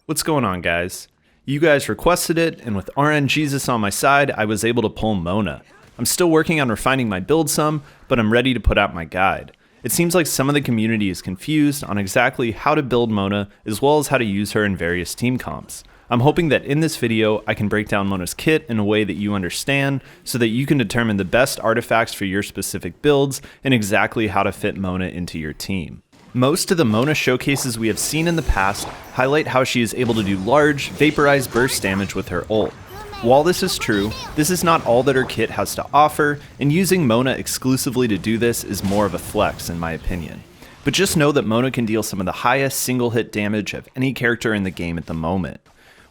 What's going on, guys? You guys requested it, and with RNGesus on my side, I was able to pull Mona. I'm still working on refining my build some, but I'm ready to put out my guide. It seems like some of the community is confused on exactly how to build Mona, as well as how to use her in various team comps. I'm hoping that in this video, I can break down Mona's kit in a way that you understand, so that you can determine the best artifacts for your specific builds, and exactly how to fit Mona into your team. Most of the Mona showcases we have seen in the past highlight how she is able to do large, vaporized burst damage with her ult. While this is true, this is not all that her kit has to offer, and using Mona exclusively to do this is more of a flex in my opinion. But just know that Mona can deal some of the highest single hit damage of any character in the game at the moment.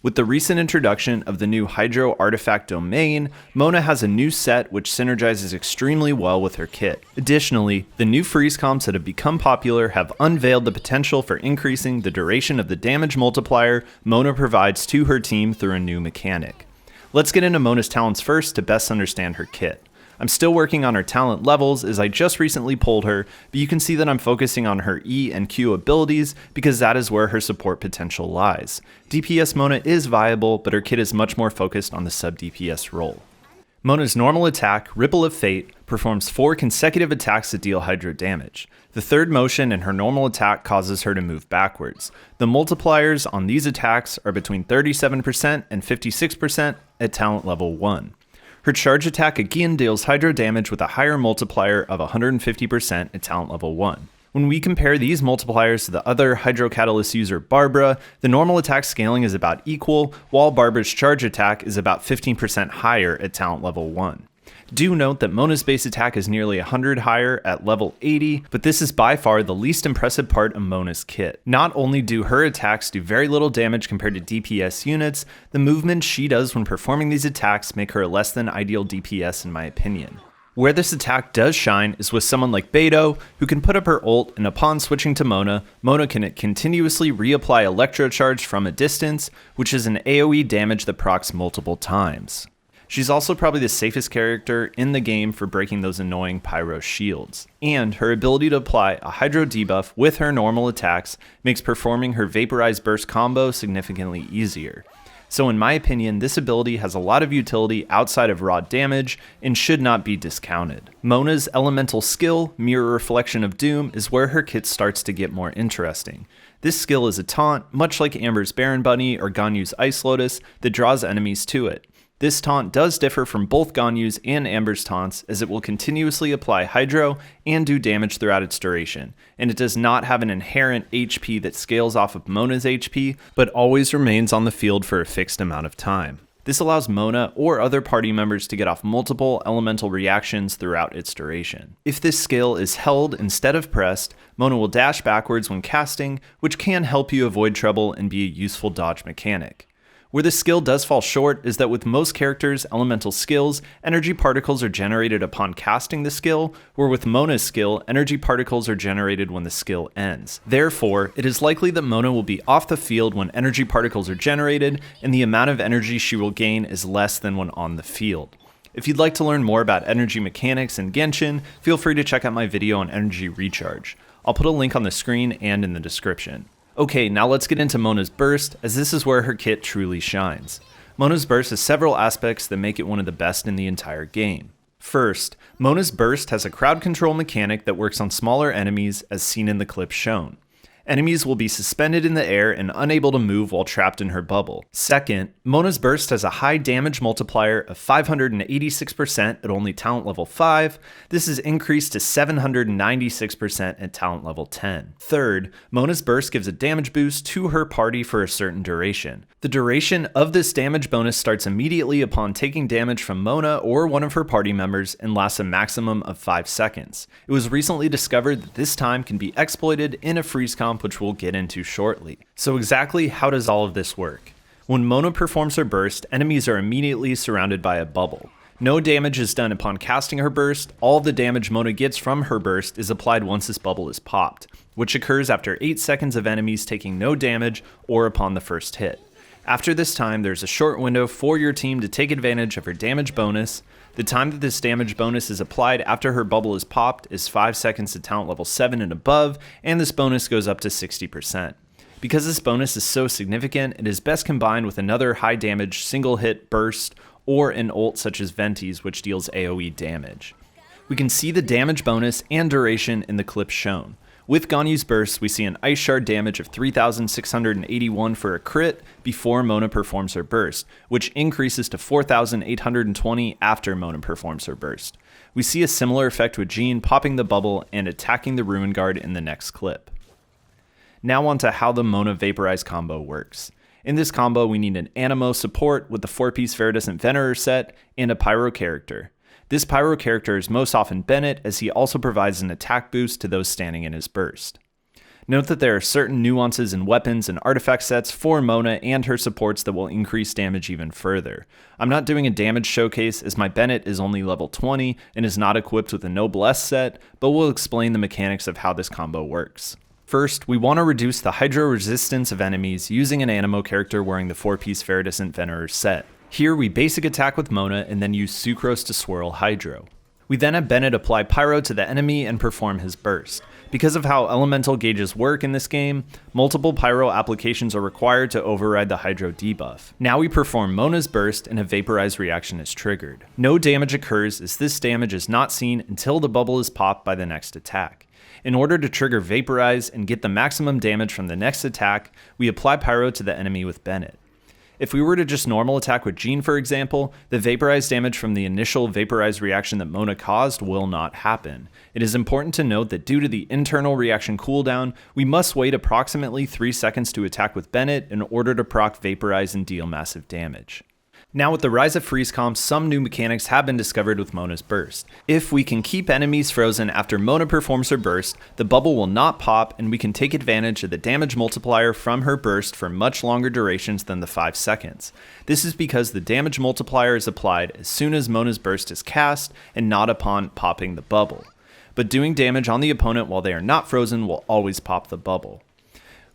With the recent introduction of the new Hydro Artifact domain, Mona has a new set which synergizes extremely well with her kit. Additionally, the new freeze comps that have become popular have unveiled the potential for increasing the duration of the damage multiplier Mona provides to her team through a new mechanic. Let's get into Mona's talents first to best understand her kit. I'm still working on her talent levels as I just recently pulled her, but you can see that I'm focusing on her E and Q abilities because that is where her support potential lies. DPS Mona is viable, but her kit is much more focused on the Sub DPS role. Mona's normal attack, Ripple of Fate, performs 4 consecutive attacks that deal hydro damage. The third motion in her normal attack causes her to move backwards. The multipliers on these attacks are between 37% and 56% at talent level 1. Her charge attack again deals hydro damage with a higher multiplier of 150% at talent level 1. When we compare these multipliers to the other Hydro Catalyst user Barbara, the normal attack scaling is about equal, while Barbara's charge attack is about 15% higher at talent level 1. Do note that Mona's base attack is nearly 100 higher at level 80, but this is by far the least impressive part of Mona's kit. Not only do her attacks do very little damage compared to DPS units, the movements she does when performing these attacks make her a less than ideal DPS in my opinion. Where this attack does shine is with someone like Beidou, who can put up her ult, and upon switching to Mona, Mona can continuously reapply Electro Charge from a distance, which is an AoE damage that procs multiple times. She's also probably the safest character in the game for breaking those annoying Pyro shields, and her ability to apply a Hydro debuff with her normal attacks makes performing her Vaporize Burst Combo significantly easier. So in my opinion, this ability has a lot of utility outside of raw damage and should not be discounted. Mona's elemental skill, Mirror Reflection of Doom, is where her kit starts to get more interesting. This skill is a taunt, much like Amber's Baron Bunny or Ganyu's Ice Lotus, that draws enemies to it. This taunt does differ from both Ganyu's and Amber's taunts, as it will continuously apply Hydro and do damage throughout its duration, and it does not have an inherent HP that scales off of Mona's HP, but always remains on the field for a fixed amount of time. This allows Mona or other party members to get off multiple elemental reactions throughout its duration. If this skill is held instead of pressed, Mona will dash backwards when casting, which can help you avoid trouble and be a useful dodge mechanic. Where the skill does fall short is that with most characters' elemental skills, energy particles are generated upon casting the skill, where with Mona's skill, energy particles are generated when the skill ends. Therefore, it is likely that Mona will be off the field when energy particles are generated, and the amount of energy she will gain is less than when on the field. If you'd like to learn more about energy mechanics in Genshin, feel free to check out my video on energy recharge. I'll put a link on the screen and in the description. Okay, now let's get into Mona's Burst, as this is where her kit truly shines. Mona's Burst has several aspects that make it one of the best in the entire game. First, Mona's Burst has a crowd control mechanic that works on smaller enemies, as seen in the clip shown. Enemies will be suspended in the air and unable to move while trapped in her bubble. Second, Mona's Burst has a high damage multiplier of 586% at only talent level 5. This is increased to 796% at talent level 10. Third, Mona's Burst gives a damage boost to her party for a certain duration. The duration of this damage bonus starts immediately upon taking damage from Mona or one of her party members and lasts a maximum of 5 seconds. It was recently discovered that this time can be exploited in a freeze comp, which we'll get into shortly. So exactly how does all of this work? When Mona performs her burst, enemies are immediately surrounded by a bubble. No damage is done upon casting her burst. All the damage Mona gets from her burst is applied once this bubble is popped, which occurs after 8 seconds of enemies taking no damage or upon the first hit. After this time, there's a short window for your team to take advantage of her damage bonus. The time that this damage bonus is applied after her bubble is popped is 5 seconds to talent level 7 and above, and this bonus goes up to 60%. Because this bonus is so significant, it is best combined with another high damage single hit burst or an ult such as Venti's, which deals AoE damage. We can see the damage bonus and duration in the clip shown. With Ganyu's burst, we see an Ice Shard damage of 3,681 for a crit before Mona performs her burst, which increases to 4,820 after Mona performs her burst. We see a similar effect with Jean popping the bubble and attacking the Ruin Guard in the next clip. Now on to how the Mona Vaporize combo works. In this combo, we need an Animo support with the 4-piece Viridescent Venerer set and a Pyro character. This Pyro character is most often Bennett, as he also provides an attack boost to those standing in his burst. Note that there are certain nuances in weapons and artifact sets for Mona and her supports that will increase damage even further. I'm not doing a damage showcase as my Bennett is only level 20 and is not equipped with a Noblesse set, but we'll explain the mechanics of how this combo works. First, we want to reduce the hydro resistance of enemies using an Animo character wearing the 4-piece Viridescent Venerer set. Here we basic attack with Mona and then use Sucrose to swirl hydro. We then have Bennett apply Pyro to the enemy and perform his burst. Because of how elemental gauges work in this game, multiple Pyro applications are required to override the hydro debuff. Now we perform Mona's burst and a Vaporize reaction is triggered. No damage occurs as this damage is not seen until the bubble is popped by the next attack. In order to trigger Vaporize and get the maximum damage from the next attack, we apply Pyro to the enemy with Bennett. If we were to just normal attack with Jean, for example, the Vaporize damage from the initial Vaporize reaction that Mona caused will not happen. It is important to note that due to the internal reaction cooldown, we must wait approximately 3 seconds to attack with Bennett in order to proc Vaporize and deal massive damage. Now with the rise of freeze comps, some new mechanics have been discovered with Mona's burst. If we can keep enemies frozen after Mona performs her burst, the bubble will not pop and we can take advantage of the damage multiplier from her burst for much longer durations than the 5 seconds. This is because the damage multiplier is applied as soon as Mona's burst is cast and not upon popping the bubble. But doing damage on the opponent while they are not frozen will always pop the bubble.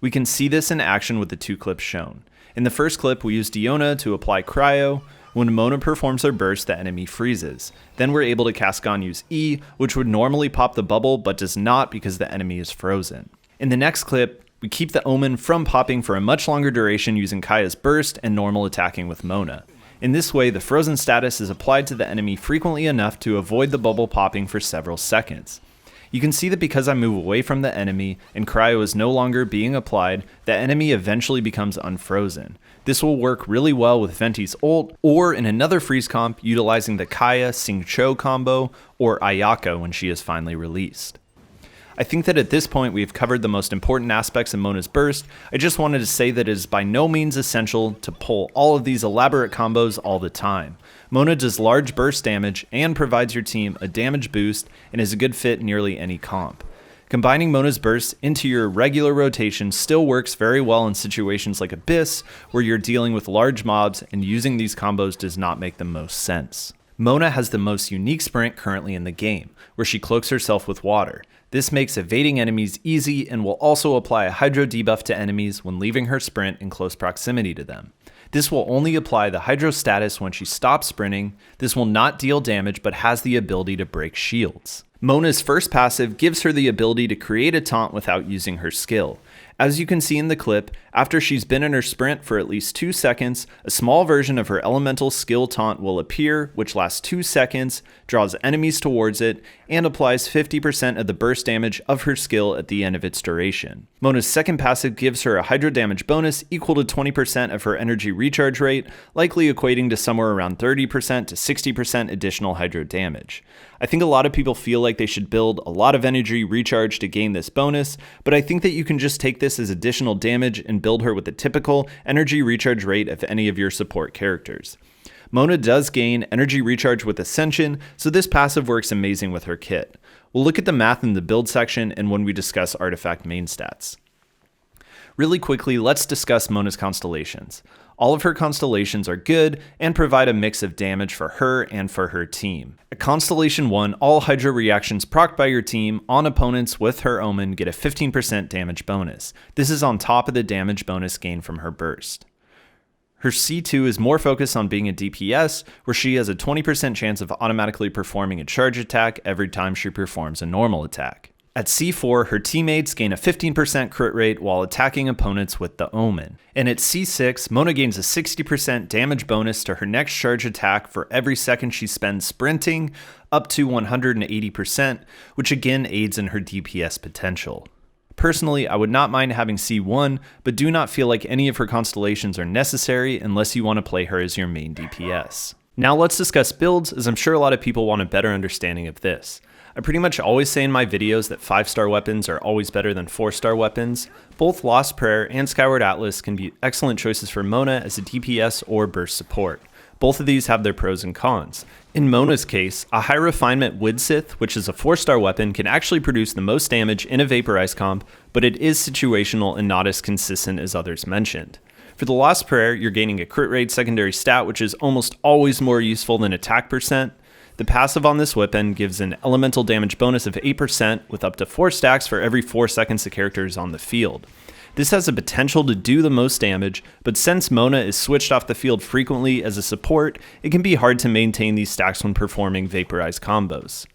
We can see this in action with the 2 clips shown. In the first clip, we use Diona to apply Cryo. When Mona performs her burst, the enemy freezes. Then we're able to cast Ganyu's E, which would normally pop the bubble, but does not because the enemy is frozen. In the next clip, we keep the Omen from popping for a much longer duration using Kaya's burst and normal attacking with Mona. In this way, the frozen status is applied to the enemy frequently enough to avoid the bubble popping for several seconds. You can see that because I move away from the enemy and Cryo is no longer being applied, the enemy eventually becomes unfrozen. This will work really well with Venti's ult, or in another freeze comp utilizing the Kaya Xingqiu combo, or Ayaka when she is finally released. I think that at this point we have covered the most important aspects of Mona's burst. I just wanted to say that it is by no means essential to pull all of these elaborate combos all the time. Mona does large burst damage and provides your team a damage boost and is a good fit in nearly any comp. Combining Mona's burst into your regular rotation still works very well in situations like Abyss, where you're dealing with large mobs and using these combos does not make the most sense. Mona has the most unique sprint currently in the game, where she cloaks herself with water. This makes evading enemies easy and will also apply a hydro debuff to enemies when leaving her sprint in close proximity to them. This will only apply the hydro status when she stops sprinting. This will not deal damage but has the ability to break shields. Mona's first passive gives her the ability to create a taunt without using her skill. As you can see in the clip, after she's been in her sprint for at least 2 seconds, a small version of her elemental skill taunt will appear, which lasts 2 seconds, draws enemies towards it, and applies 50% of the burst damage of her skill at the end of its duration. Mona's second passive gives her a hydro damage bonus equal to 20% of her energy recharge rate, likely equating to somewhere around 30% to 60% additional hydro damage. I think a lot of people feel like they should build a lot of energy recharge to gain this bonus, but I think that you can just take this as additional damage and build her with the typical energy recharge rate of any of your support characters. Mona does gain energy recharge with Ascension, so this passive works amazing with her kit. We'll look at the math in the build section and when we discuss artifact main stats. Really quickly, let's discuss Mona's constellations. All of her constellations are good and provide a mix of damage for her and for her team. At Constellation 1, all Hydro reactions procced by your team on opponents with her Omen get a 15% damage bonus. This is on top of the damage bonus gained from her burst. Her C2 is more focused on being a DPS, where she has a 20% chance of automatically performing a charge attack every time she performs a normal attack. At C4, her teammates gain a 15% crit rate while attacking opponents with the Omen. And at C6, Mona gains a 60% damage bonus to her next charge attack for every second she spends sprinting, up to 180%, which again aids in her DPS potential. Personally, I would not mind having C1, but do not feel like any of her constellations are necessary unless you want to play her as your main DPS. Now let's discuss builds, as I'm sure a lot of people want a better understanding of this. I pretty much always say in my videos that 5-star weapons are always better than 4-star weapons. Both Lost Prayer and Skyward Atlas can be excellent choices for Mona as a DPS or burst support. Both of these have their pros and cons. In Mona's case, a high refinement Widsith, which is a 4-star weapon, can actually produce the most damage in a Vaporize comp, but it is situational and not as consistent as others mentioned. For the Lost Prayer, you're gaining a crit rate secondary stat, which is almost always more useful than attack percent. The passive on this weapon gives an elemental damage bonus of 8% with up to 4 stacks for every 4 seconds the character is on the field. This has the potential to do the most damage, but since Mona is switched off the field frequently as a support, it can be hard to maintain these stacks when performing Vaporize combos.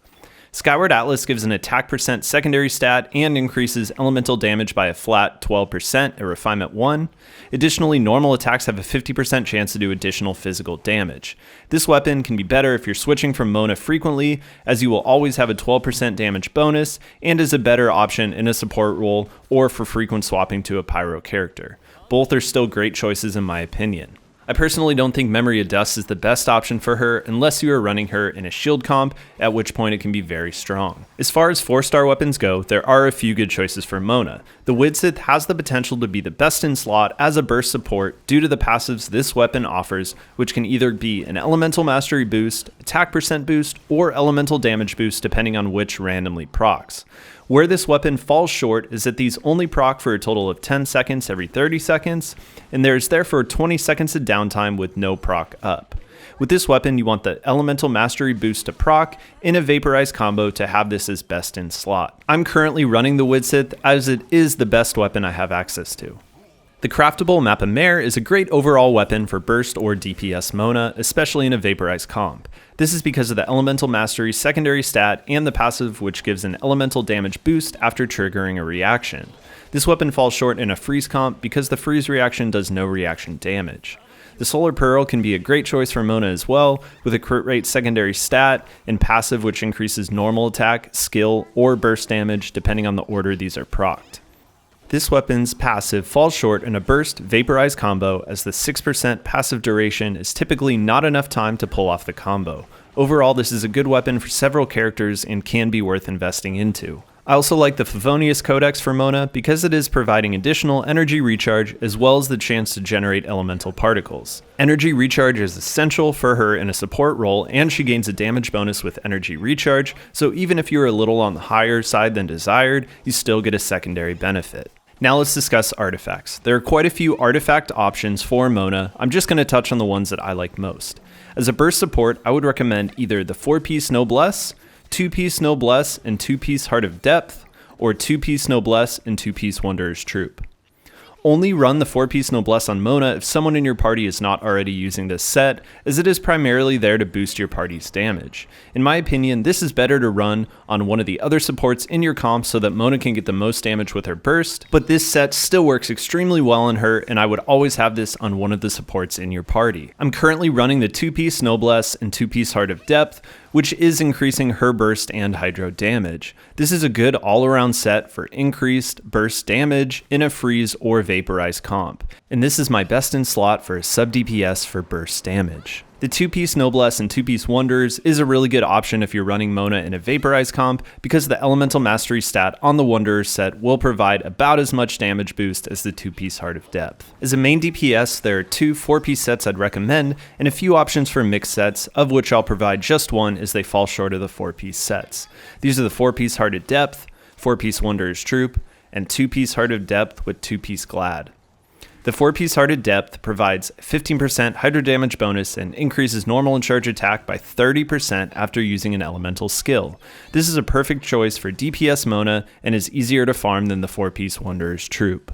Skyward Atlas gives an attack percent secondary stat and increases elemental damage by a flat 12% at Refinement 1. Additionally, normal attacks have a 50% chance to do additional physical damage. This weapon can be better if you're switching from Mona frequently, as you will always have a 12% damage bonus, and is a better option in a support role or for frequent swapping to a pyro character. Both are still great choices in my opinion. I personally don't think Memory of Dust is the best option for her unless you are running her in a shield comp, at which point it can be very strong. As far as 4-star weapons go, there are a few good choices for Mona. The Widsith has the potential to be the best in slot as a burst support due to the passives this weapon offers, which can either be an elemental mastery boost, attack percent boost, or elemental damage boost depending on which randomly procs. Where this weapon falls short is that these only proc for a total of 10 seconds every 30 seconds, and there is therefore 20 seconds of downtime with no proc up. With this weapon, you want the Elemental Mastery boost to proc in a Vaporize combo to have this as best in slot. I'm currently running the Widsith as it is the best weapon I have access to. The craftable Mappa Mare is a great overall weapon for burst or DPS Mona, especially in a Vaporize comp. This is because of the Elemental Mastery secondary stat and the passive, which gives an elemental damage boost after triggering a reaction. This weapon falls short in a freeze comp because the freeze reaction does no reaction damage. The Solar Pearl can be a great choice for Mona as well, with a crit rate secondary stat and passive which increases normal attack, skill, or burst damage depending on the order these are procced. This weapon's passive falls short in a burst Vaporize combo as the 6% passive duration is typically not enough time to pull off the combo. Overall, this is a good weapon for several characters and can be worth investing into. I also like the Favonius Codex for Mona because it is providing additional energy recharge as well as the chance to generate elemental particles. Energy recharge is essential for her in a support role, and she gains a damage bonus with energy recharge, so even if you're a little on the higher side than desired, you still get a secondary benefit. Now let's discuss artifacts. There are quite a few artifact options for Mona. I'm just going to touch on the ones that I like most. As a burst support, I would recommend either the 4-piece Noblesse, 2-piece Noblesse and 2-piece Heart of Depth, or 2-piece Noblesse and 2-piece Wanderer's Troop. Only run the 4-piece Noblesse on Mona if someone in your party is not already using this set, as it is primarily there to boost your party's damage. In my opinion, this is better to run on one of the other supports in your comp so that Mona can get the most damage with her burst, but this set still works extremely well on her, and I would always have this on one of the supports in your party. I'm currently running the 2-piece Noblesse and 2-piece Heart of Depth, which is increasing her burst and hydro damage. This is a good all-around set for increased burst damage in a freeze or Vaporize comp, and this is my best in slot for a sub DPS for burst damage. The 2-piece Noblesse and 2-piece Wanderers is a really good option if you're running Mona in a Vaporize comp because the Elemental Mastery stat on the Wanderer set will provide about as much damage boost as the 2-piece Heart of Depth. As a main DPS, there are 2 4-piece sets I'd recommend and a few options for mixed sets, of which I'll provide just one as they fall short of the 4-piece sets. These are the 4-piece Heart of Depth, 4-piece Wanderer's Troop, and 2-piece Heart of Depth with 2-piece Glad. The 4-piece Heart of Depth provides 15% hydro damage bonus and increases normal and charge attack by 30% after using an elemental skill. This is a perfect choice for DPS Mona and is easier to farm than the 4-piece Wanderer's Troop.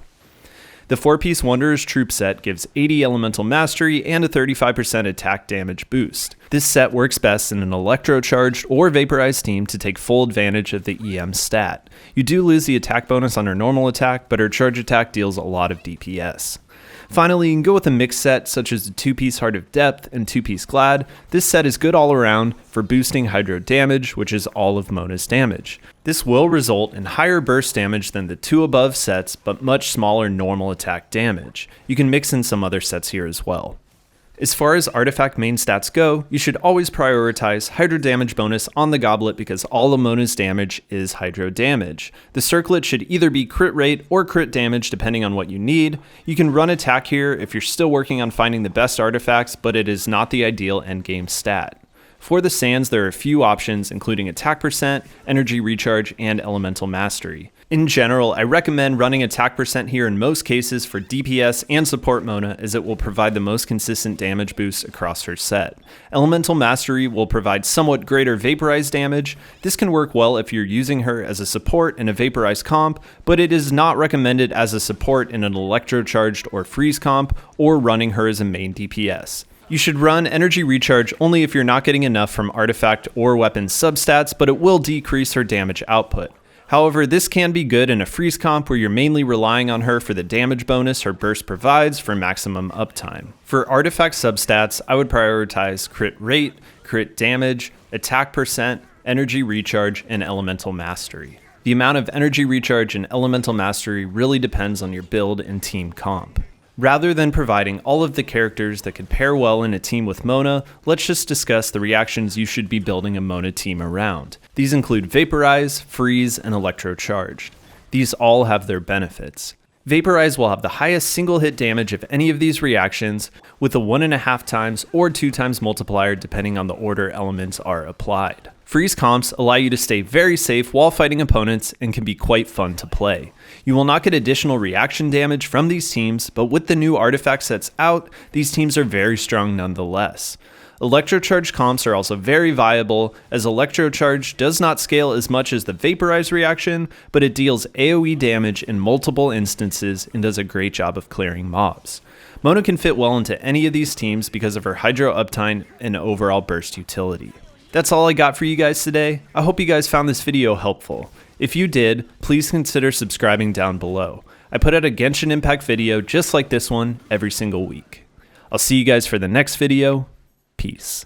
The 4-piece Wanderer's Troop set gives 80 elemental mastery and a 35% attack damage boost. This set works best in an electro-charged or vaporized team to take full advantage of the EM stat. You do lose the attack bonus on her normal attack, but her charge attack deals a lot of DPS. Finally, you can go with a mixed set such as the 2-piece Heart of Depth and 2-piece Glad. This set is good all around for boosting hydro damage, which is all of Mona's damage. This will result in higher burst damage than the 2 above sets, but much smaller normal attack damage. You can mix in some other sets here as well. As far as artifact main stats go, you should always prioritize hydro damage bonus on the goblet because all of Mona's damage is hydro damage. The circlet should either be crit rate or crit damage depending on what you need. You can run attack here if you're still working on finding the best artifacts, but it is not the ideal endgame stat. For the sands, there are a few options, including attack percent, energy recharge, and elemental mastery. In general, I recommend running attack percent here in most cases for DPS and support Mona, as it will provide the most consistent damage boost across her set. Elemental mastery will provide somewhat greater vaporize damage. This can work well if you're using her as a support in a vaporize comp, but it is not recommended as a support in an electro-charged or freeze comp, or running her as a main DPS. You should run energy recharge only if you're not getting enough from artifact or weapon substats, but it will decrease her damage output. However, this can be good in a freeze comp where you're mainly relying on her for the damage bonus her burst provides for maximum uptime. For artifact substats, I would prioritize crit rate, crit damage, attack percent, energy recharge, and elemental mastery. The amount of energy recharge and elemental mastery really depends on your build and team comp. Rather than providing all of the characters that could pair well in a team with Mona, let's just discuss the reactions you should be building a Mona team around. These include Vaporize, Freeze, and Electro-Charged. These all have their benefits. Vaporize will have the highest single hit damage of any of these reactions, with a 1.5 times or 2 times multiplier depending on the order elements are applied. Freeze comps allow you to stay very safe while fighting opponents and can be quite fun to play. You will not get additional reaction damage from these teams, but with the new artifact sets out, these teams are very strong nonetheless. Electrocharge comps are also very viable, as Electrocharge does not scale as much as the Vaporize reaction, but it deals AoE damage in multiple instances and does a great job of clearing mobs. Mona can fit well into any of these teams because of her hydro uptime and overall burst utility. That's all I got for you guys today. I hope you guys found this video helpful. If you did, please consider subscribing down below. I put out a Genshin Impact video just like this one every single week. I'll see you guys for the next video. Peace.